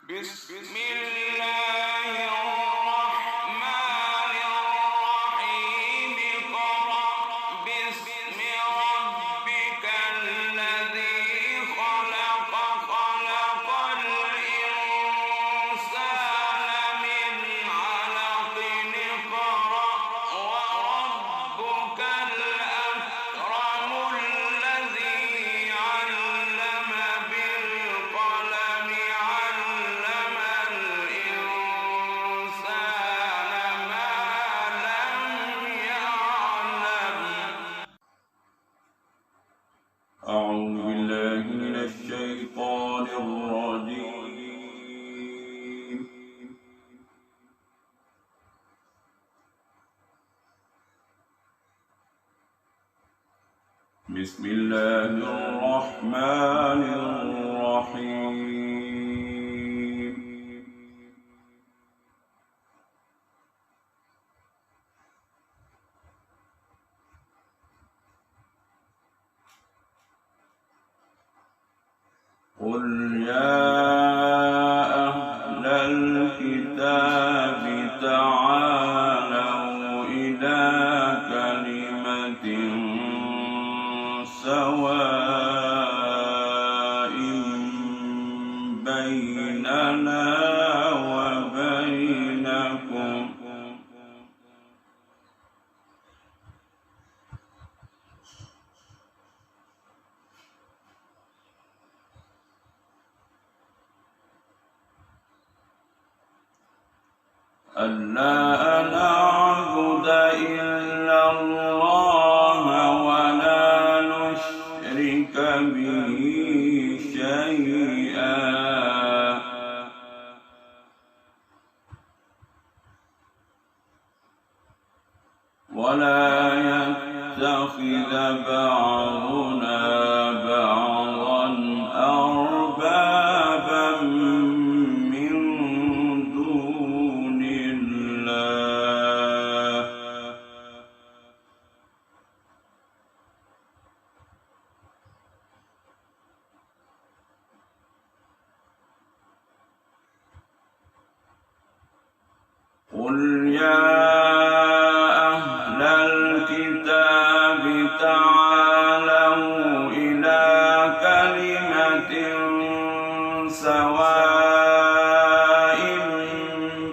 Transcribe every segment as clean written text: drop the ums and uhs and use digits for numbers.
بسم الله الرحمن الرحيم اقرأ باسم ربك الذي خلق خلق الإنسان من علق اقرأ وربك الأكرم الذي علم بالقلم علم الإنسان ما لم يعلم. أعوذ بالله من الشيطان الرجيم. بسم الله الرحمن الرحيم. قل يا أهل الكتاب تعالوا إلى كلمة سواء بيننا وبينكم ألا نعبد إلا الله ولا نشرك به شيئا ولا يتخذ بعضنا بعضا أربابا من دون الله قل يا أهل الكتاب تعالوا إلى كلمة سواء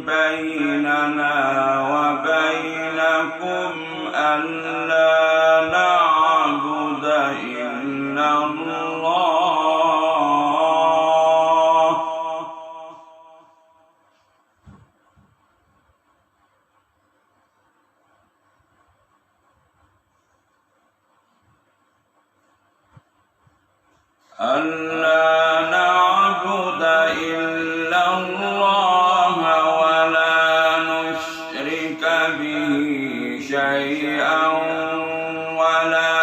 بيننا وبينكم ألا نعبد إلا الله ولا نشرك به شيئا ولا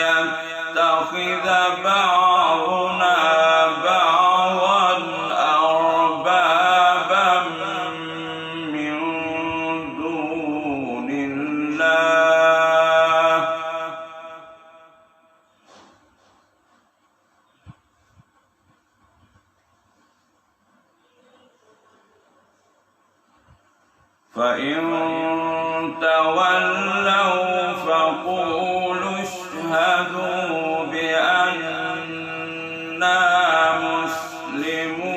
يتخذ بعضنا بعضا أربابا من دون الله فإن تولوا فقولوا اشهدوا بأننا مسلمون.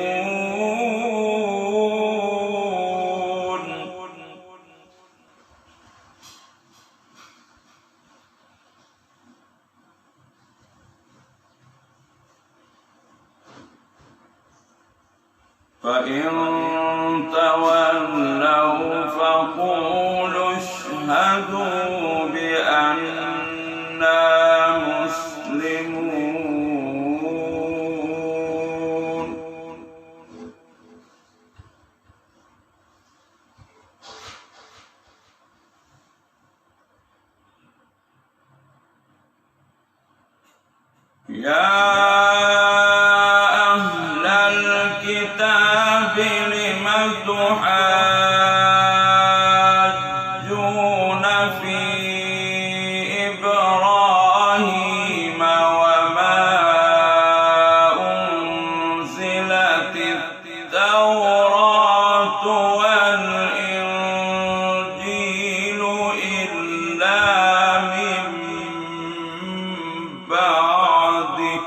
فإن تولوا فقولوا اشهدوا بأننا مسلمون. يا أهل الكتاب لم تحاجون في إبراهيم وما أنزلت التوراة التوراة والإنجيل إلا من بعده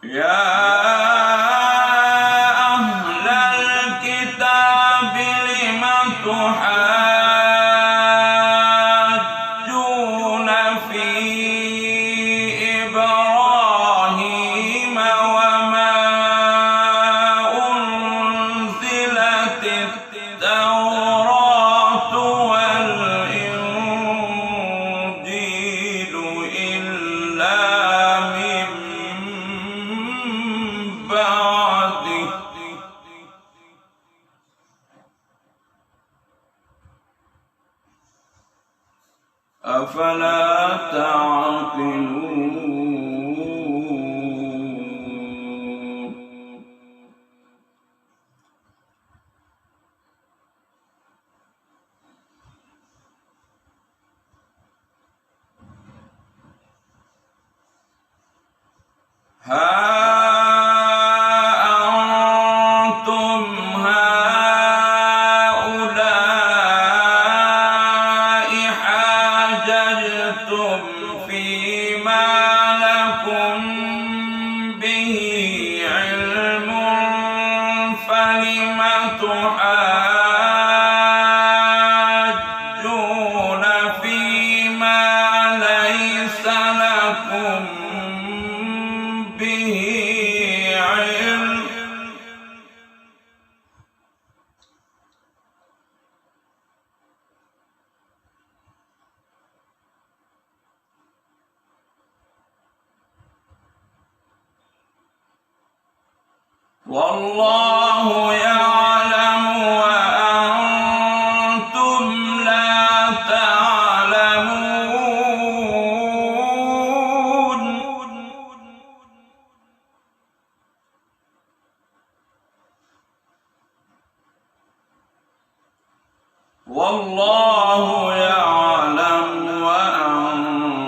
يا أهل الكتاب لم تحاجون في إبراهيم وما أنزلت التوراة والإنجيل إلا من بعده أفلا تعقلون ها أنتم هؤلاء حاججتم فيما لكم به علم فلم تحاجون فيما ليس لكم به علم والله يعلم وأنتم لا تعلمون والله يعلم وأنتم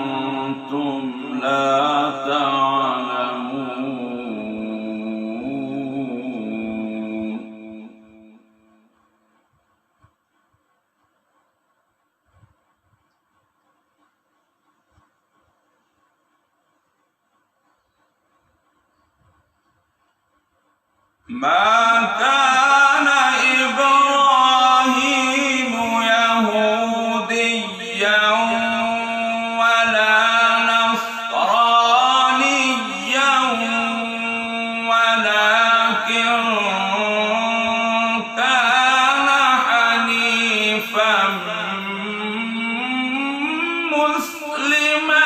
لا تعلمون ما كان إبراهيم يهوديا ولا نصرانيا ولكن كان حنيفا مسلما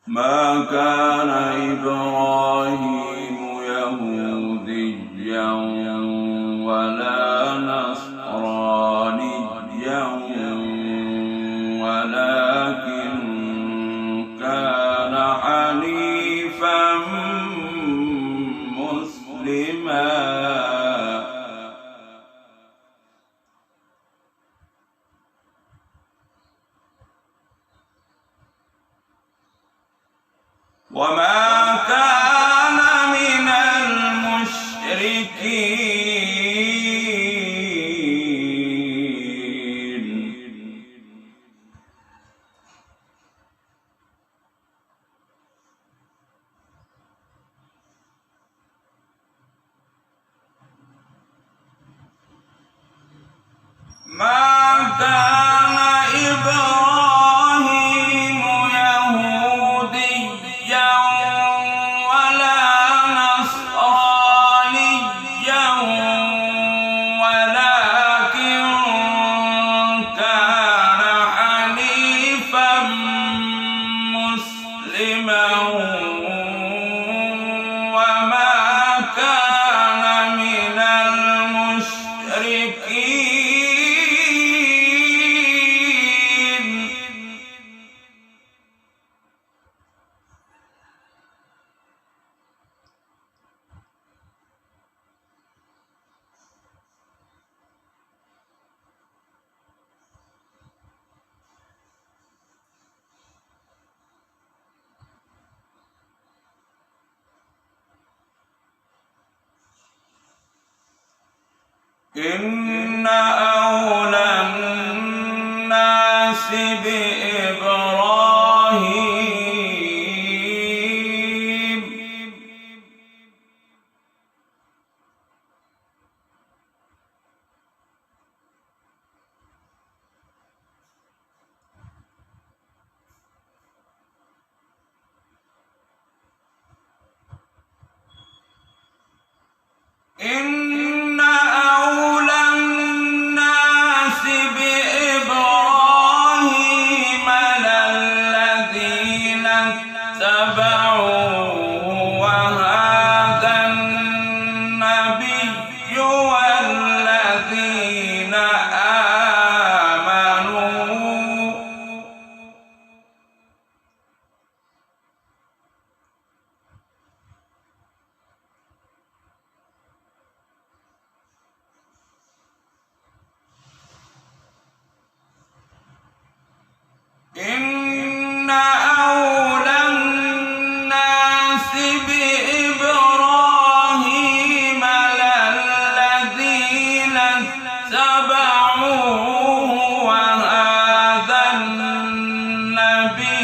ما كان إبراهيم يهوديا ولا نصرانيا ولكن كان حنيفا مسلما وما كان من المشركين ما كان إبراهيم يهوديا إن أولى الناس بإبراهيم إن أولى الناس بإبراهيم للذين اتبعوه وهذا النبي والذين آمنوا إن أولى الناس بإبراهيم للذين اتبعوه وهذا النبي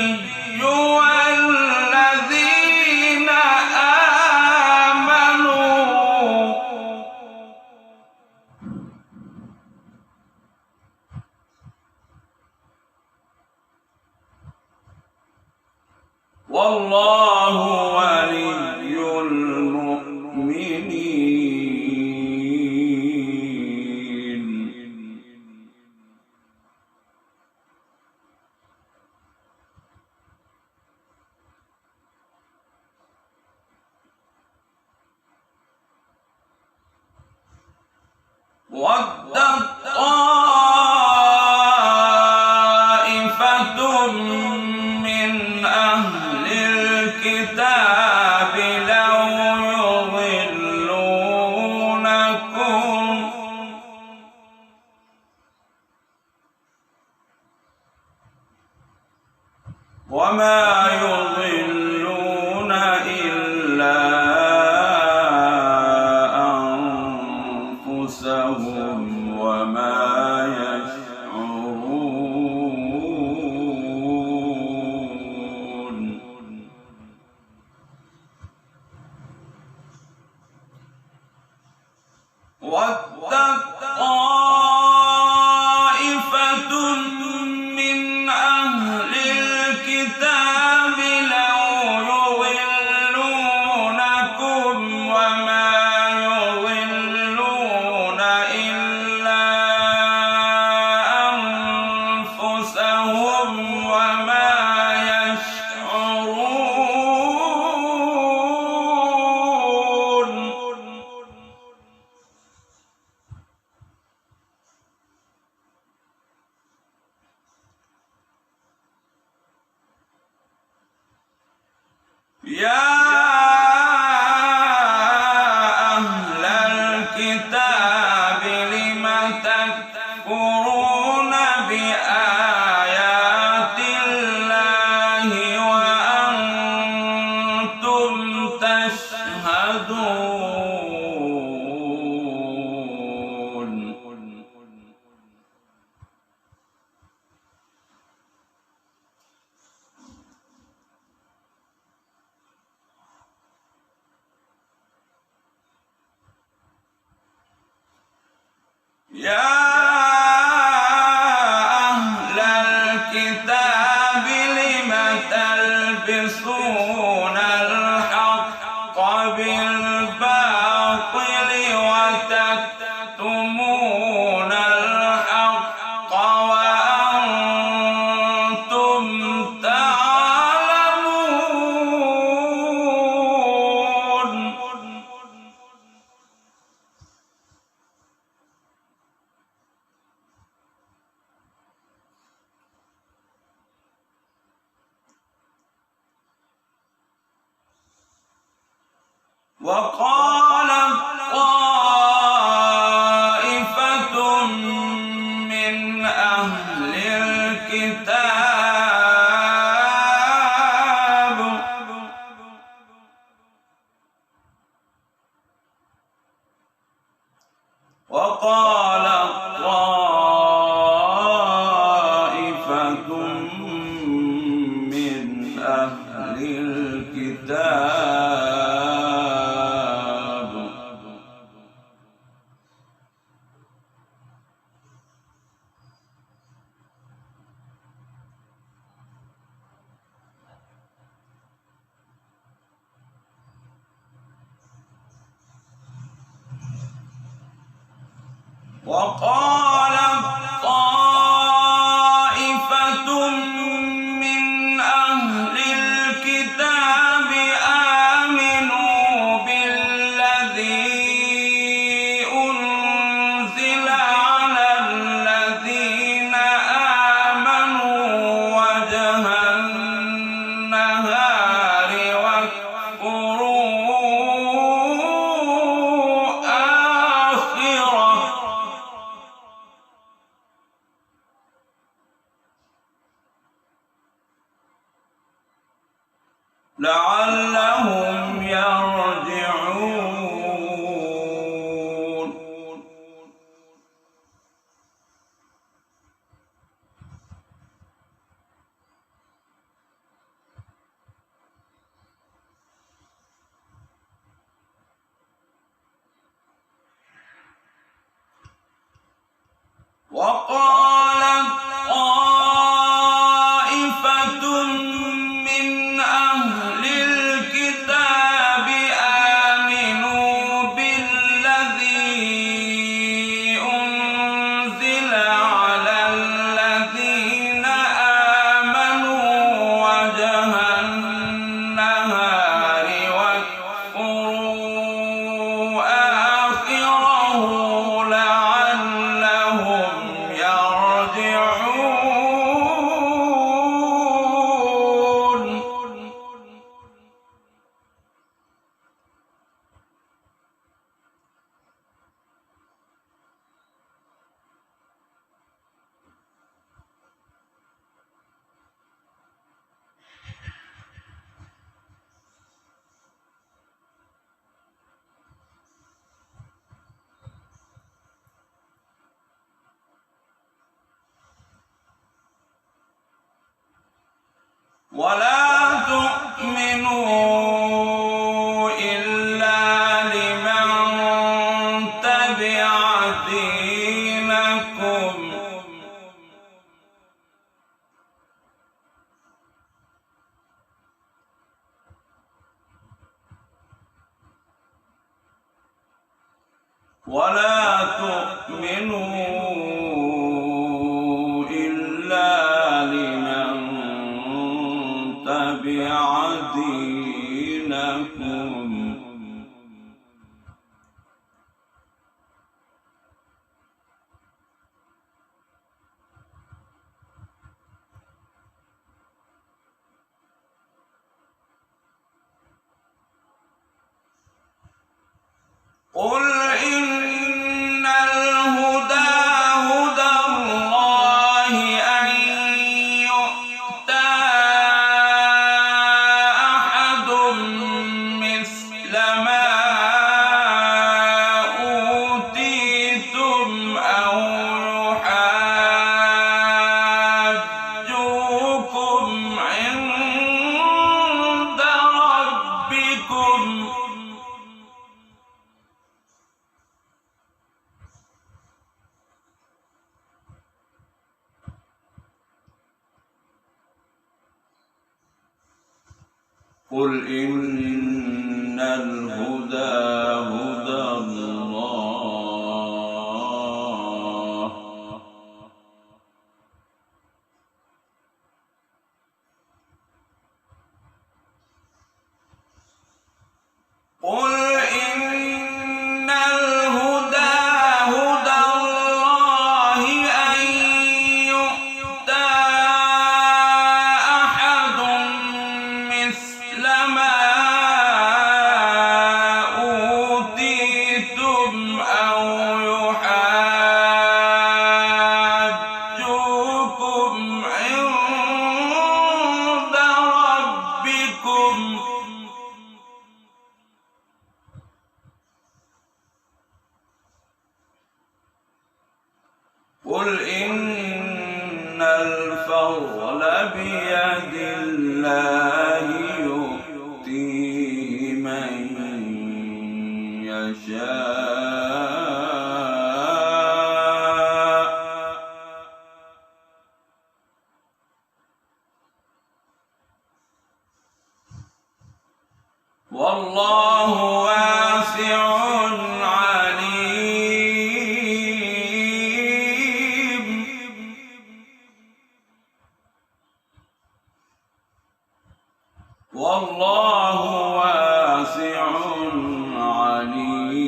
والذين آمنوا والله ولي المؤمنين ودت طائفة من أهل الكتاب لو يضلونكم وما يضلون إلا أنفسهم وما يشعرون ودت طائفة من أهل الكتاب لو يضلونكم وما يضلون إلا أنفسهم وما يشعرون يا أهل الكتاب لم تكفرون بآيات الله وأنتم تشهدون يا أهل الكتاب لم تلبسون الحق بالباطل وتكتمون الحق وأنتم تعلمون وقالت طائفة من أهل الكتاب وقالت وقالت طائفة من أهل الكتاب آمنوا بالذي أنزل على الذين آمنوا وجه النهار واكفروا آخره لعلهم يرجعون. وقالت طائفة من أهل الكتاب آمنوا بالذي أنزل على الذين آمنوا وجه النهار واكفروا آخره لعلهم يرجعون. ولا تؤمنوا إلا لمن تبع دينكم ولا تؤمنوا إلا لمن تبع دينكم قل إن الهدى هدى الله أن يؤتى أحد مثل ما أوتيتم أو يحاجوكم عند ربكم قل إن الهدى هدى الله قل إن الهدى هدى الله أن يؤتى أحد مثل ما أوتيتم أو يحاجوكم عند ربكم قل إن الفضل بيد الله يؤتيه من يشاء والله واسع عليم. والله واسع عليم.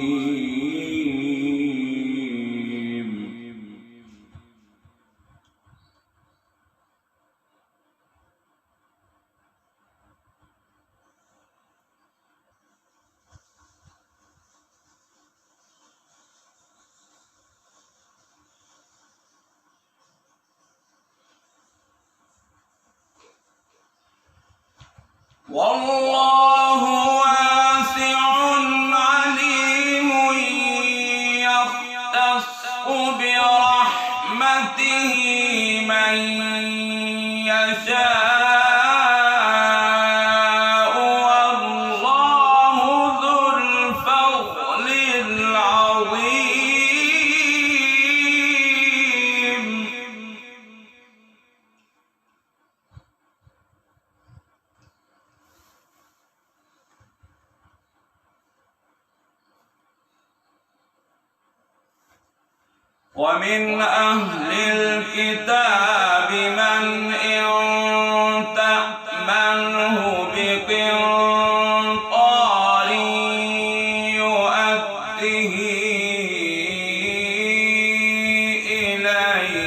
والله واسع عليم يختص برحمته من يشاء والله ذو الفضل العظيم. ومن أهل الكتاب من إن تأمنه بقنطار يؤده إليك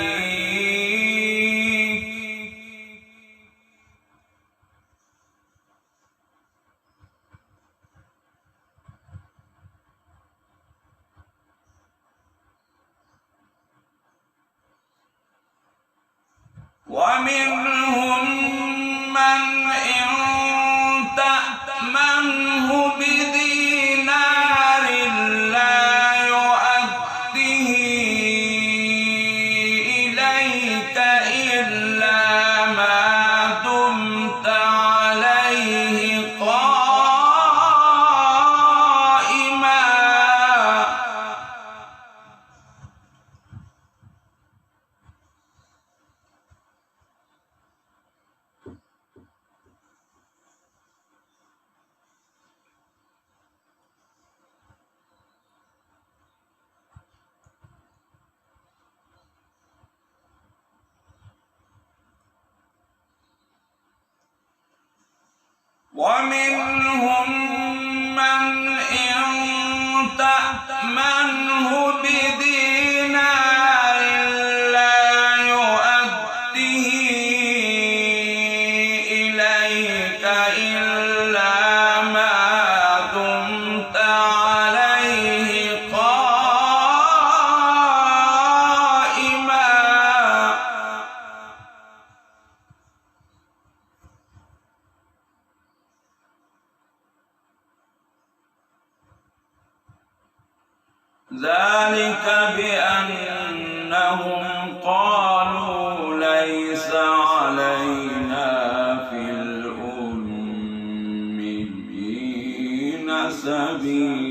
ومنهم من إن تأمنه بدينار لا يؤده إليك إلا ما دمت عليه قائما. ومنهم من إن تأمنه بدينار لا يؤده إليك إلا ما دمت عليه قائما. ذلك بأنهم قالوا ليس علينا في الأميين سبيل.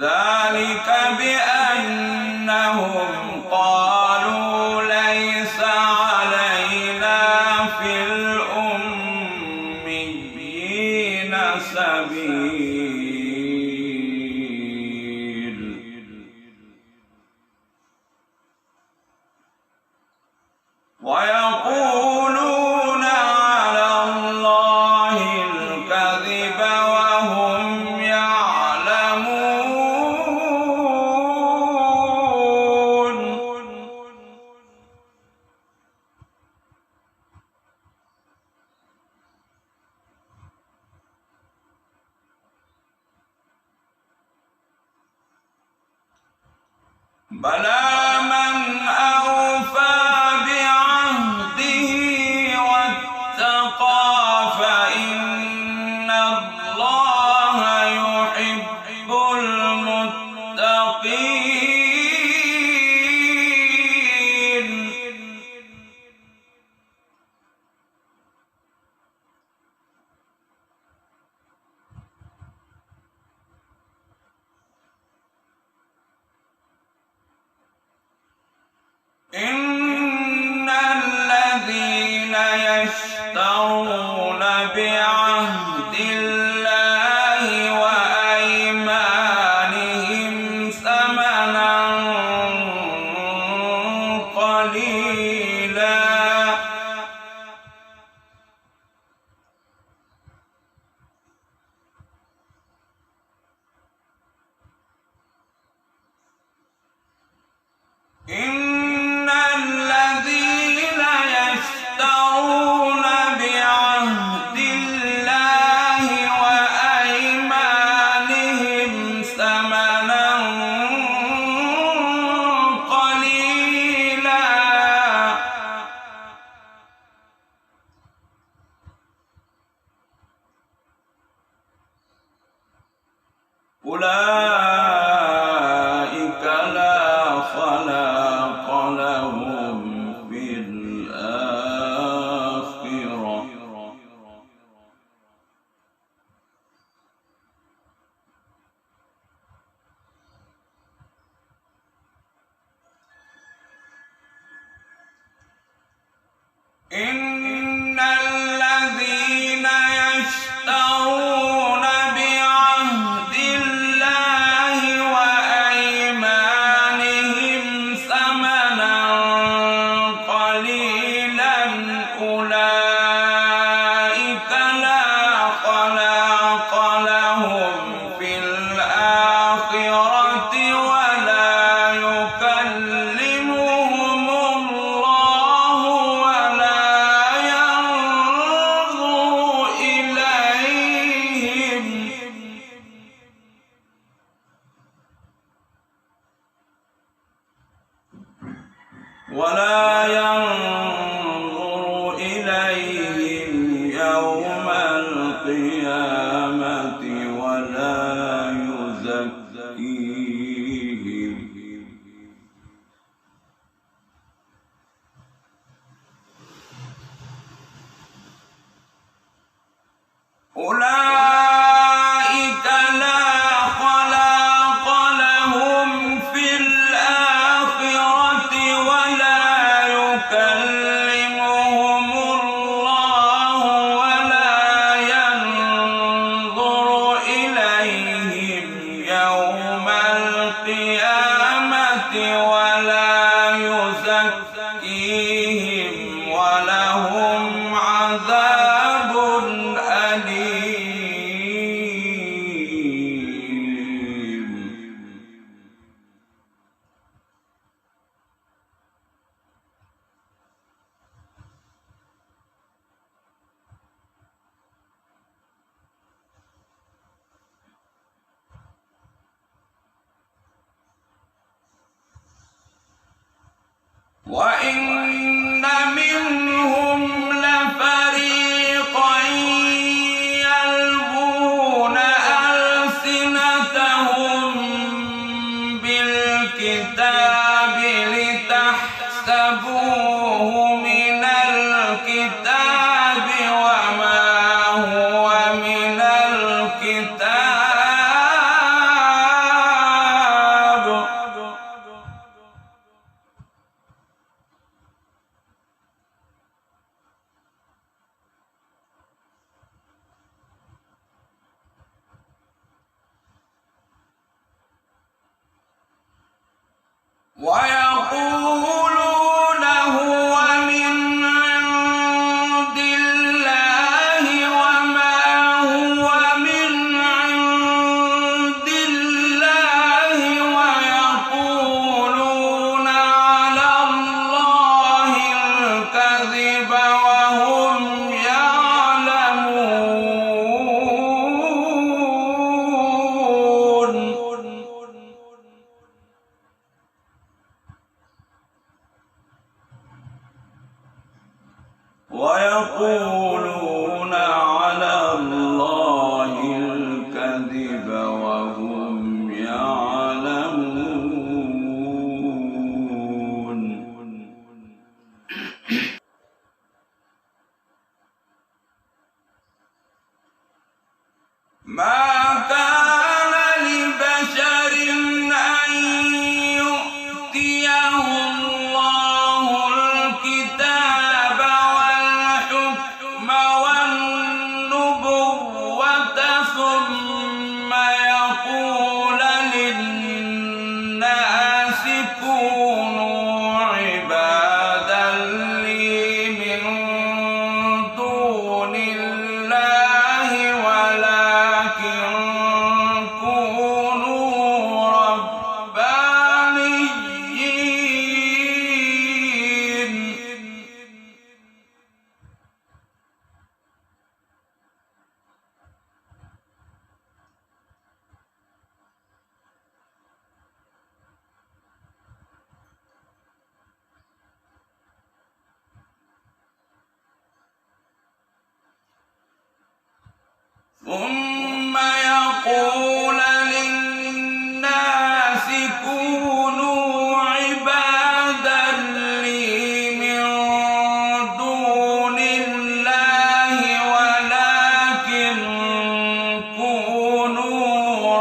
ذلك بأنهم قالوا ليس علينا في الأميين سبيل. ويقولون على الله الكذب وهم يعلمون. بلى من أوفى بعهده واتقى فإن الله يحب المتقين. إن الذين يشترون بعهد الله وأيمانهم ثمنا قليلا أولئك لا خلاق لهم في الآخرة ولا يكلمهم الله ولا ينظر إليهم يوم القيامة ولا يزكيهم أولئك لا خلاق لهم في الآخرة ولا يكلمهم الله ولا ينظر إليهم يوم القيامة ولا يزكيهم ولهم عذاب أليم. وإن منهم لفريقا يلوون ألسنتهم بالكتاب لتحسبوه من الكتاب وما هو من الكتاب ويقولون هو من عند الله وما هو من عند الله ويقولون على الله الكذب وهم يعلمون. ويقولون على الله الكذب وهم يعلمون. ما كان لبشر أن يؤتيه الله الكتاب والحكم والنبوة ثم يقول للناس كونوا عبادا لي من دون الله ولكن كونوا ربانيين ثم يقول للناس كونوا عبادا لي من دون الله ولكن كونوا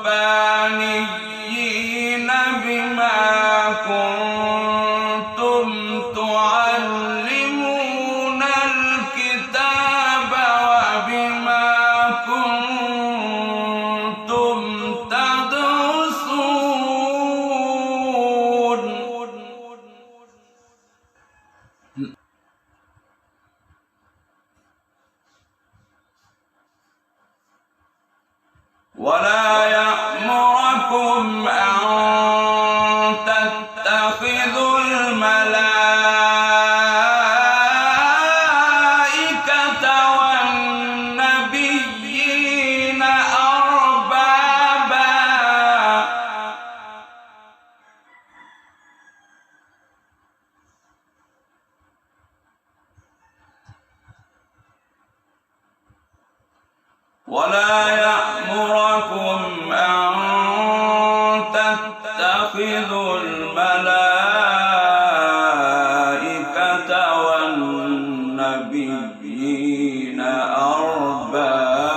ربانيين بما كنتم تعلمون ولا يأمركم أن تتخذوا الملائكة والنبيين أربابا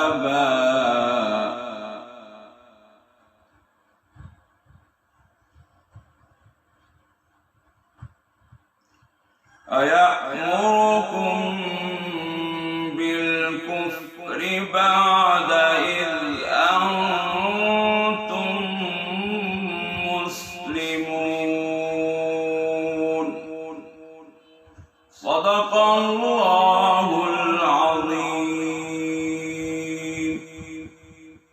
أيأمركم بالكفر بعد إذ أنتم مسلمون. صدق الله